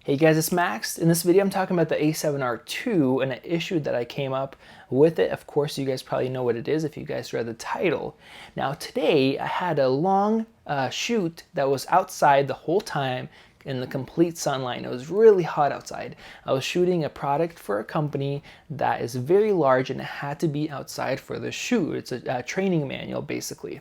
Hey guys, it's Max. In this video, I'm talking about the A7R2 and an issue that I came up with it. Of course, you guys probably know what it is if you guys read the title. Now today, I had a long shoot that was outside the whole time in the complete sunlight. It was really hot outside. I was shooting a product for a company that is very large and it had to be outside for the shoot. It's a training manual basically.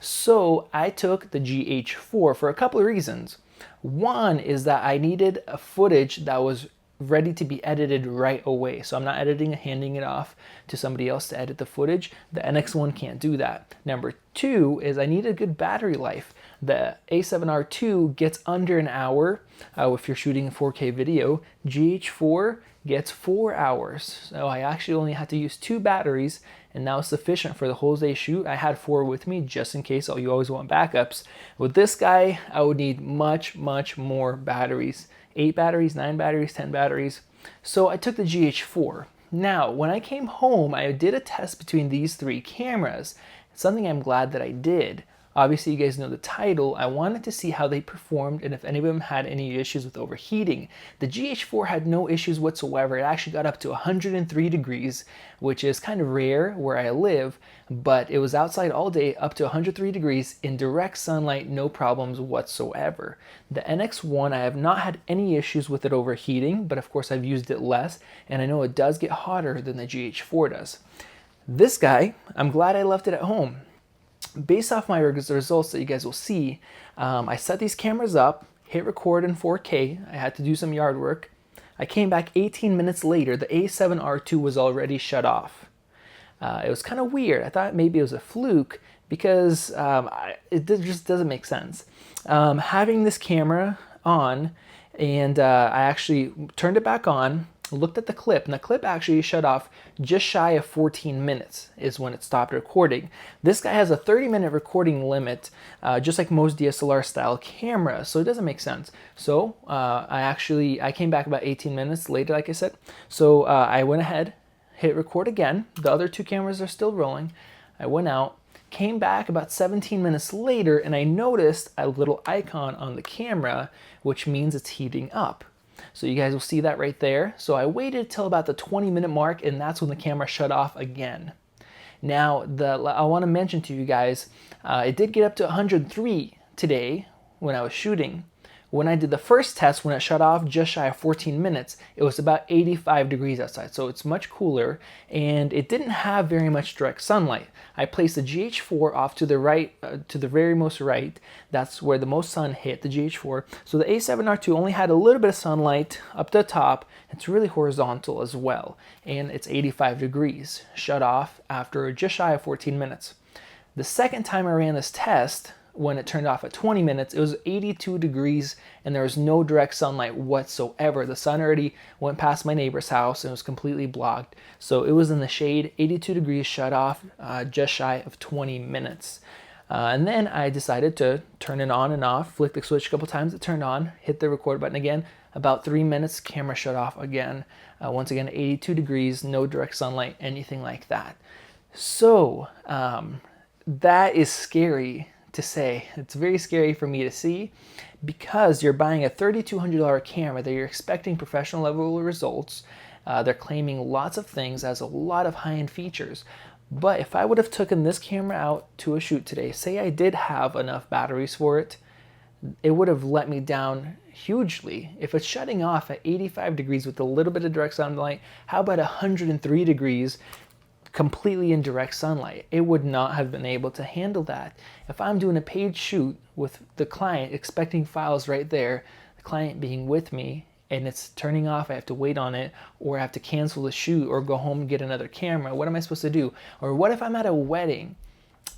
So I took the GH4 for a couple of reasons. One is that I needed a footage that was ready to be edited right away. So I'm not editing and handing it off to somebody else to edit the footage. The NX1 can't do that. Number two is I need a good battery life. The A7R2 gets under an hour if you're shooting a 4K video. GH4 gets 4 hours. So I actually only had to use 2 batteries and that was sufficient for the whole day shoot. I had 4 with me just in case. You always want backups. With this guy, I would need much more batteries. 8 batteries, 9 batteries, 10 batteries. So I took the GH4. Now, when I came home, I did a test between these 3 cameras. Something I'm glad that I did. Obviously, you guys know the title. I wanted to see how they performed and if any of them had any issues with overheating. The GH4 had no issues whatsoever. It actually got up to 103 degrees, which is kind of rare where I live, but it was outside all day up to 103 degrees in direct sunlight, no problems whatsoever. The NX1, I have not had any issues with it overheating, but of course I've used it less, and I know it does get hotter than the GH4 does. This guy, I'm glad I left it at home. Based off my results that you guys will see, I set these cameras up, hit record in 4K. I had to do some yard work. I came back 18 minutes later. The A7R2 was already shut off. It was kind of weird. I thought maybe it was a fluke because it just doesn't make sense. Having this camera on, and I actually turned it back on, looked at the clip, and the clip actually shut off just shy of 14 minutes is when it stopped recording. This guy has a 30-minute recording limit, just like most DSLR style cameras, so it doesn't make sense. So I came back about 18 minutes later, like I said. So I went ahead, hit record again. The other 2 cameras are still rolling. I went out, came back about 17 minutes later, and I noticed a little icon on the camera, which means it's heating up. So you guys will see that right there. So I waited till about the 20-minute mark, and that's when the camera shut off again. Now, I want to mention to you guys, it did get up to 103 today when I was shooting. When I did the first test, when it shut off just shy of 14 minutes, it was about 85 degrees outside, so it's much cooler, and it didn't have very much direct sunlight. I placed the GH4 off to the right, to the very most right. That's where the most sun hit, the GH4. So the A7R2 only had a little bit of sunlight up the top. It's really horizontal as well, and it's 85 degrees, shut off after just shy of 14 minutes. The second time I ran this test, when it turned off at 20 minutes, it was 82 degrees and there was no direct sunlight whatsoever. The sun already went past my neighbor's house and it was completely blocked. So it was in the shade, 82 degrees, shut off just shy of 20 minutes. And then I decided to turn it on and off, flick the switch a couple times, it turned on, hit the record button again. About 3 minutes, camera shut off again. Once again, 82 degrees, no direct sunlight, anything like that. So that is scary to say. It's very scary for me to see because you're buying a $3,200 camera that you're expecting professional level results. They're claiming lots of things, has a lot of high-end features. But if I would have taken this camera out to a shoot today, say I did have enough batteries for it, it would have let me down hugely. If it's shutting off at 85 degrees with a little bit of direct sunlight, how about 103 degrees completely in direct sunlight? It would not have been able to handle that. If I'm doing a paid shoot with the client, expecting files right there, the client being with me, and it's turning off, I have to wait on it, or I have to cancel the shoot or go home and get another camera, what am I supposed to do? Or what if I'm at a wedding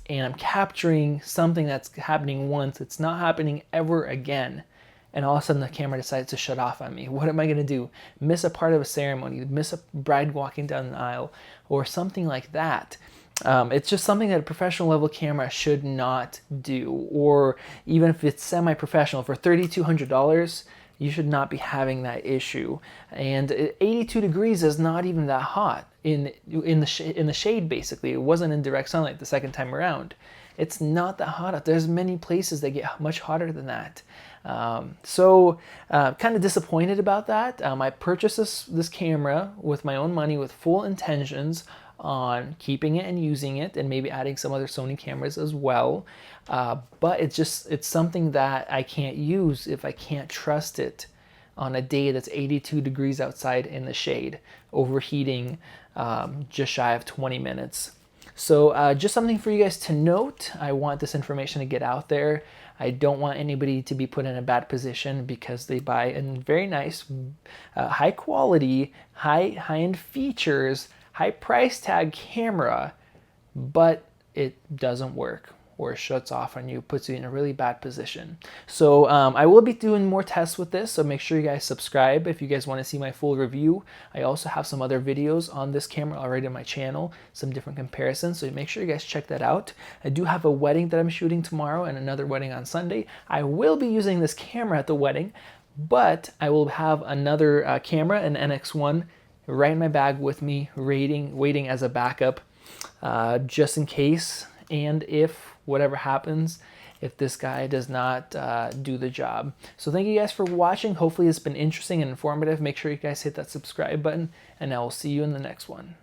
and I'm capturing something that's happening once, it's not happening ever again, and all of a sudden the camera decides to shut off on me? What am I going to do? Miss a part of a ceremony, miss a bride walking down the aisle, or something like that. It's just something that a professional level camera should not do. Or even if it's semi-professional, for $3,200, you should not be having that issue. And 82 degrees is not even that hot in the shade, basically. It wasn't in direct sunlight the second time around. It's not that hot out. There's many places that get much hotter than that. Kind of disappointed about that. I purchased this camera with my own money with full intentions on keeping it and using it and maybe adding some other Sony cameras as well. But it's something that I can't use if I can't trust it on a day that's 82 degrees outside in the shade, overheating just shy of 20 minutes. So just something for you guys to note. I want this information to get out there. I don't want anybody to be put in a bad position because they buy a very nice, high quality, high-end features, high price tag camera, but it doesn't work or shuts off on you, puts you in a really bad position. So I will be doing more tests with this, so make sure you guys subscribe if you guys want to see my full review. I also have some other videos on this camera already on my channel, some different comparisons, so make sure you guys check that out. I do have a wedding that I'm shooting tomorrow and another wedding on Sunday. I will be using this camera at the wedding, but I will have another camera, an NX1, right in my bag with me, waiting as a backup, just in case, and if whatever happens, if this guy does not do the job. So thank you guys for watching. Hopefully it's been interesting and informative. Make sure you guys hit that subscribe button, and I will see you in the next one.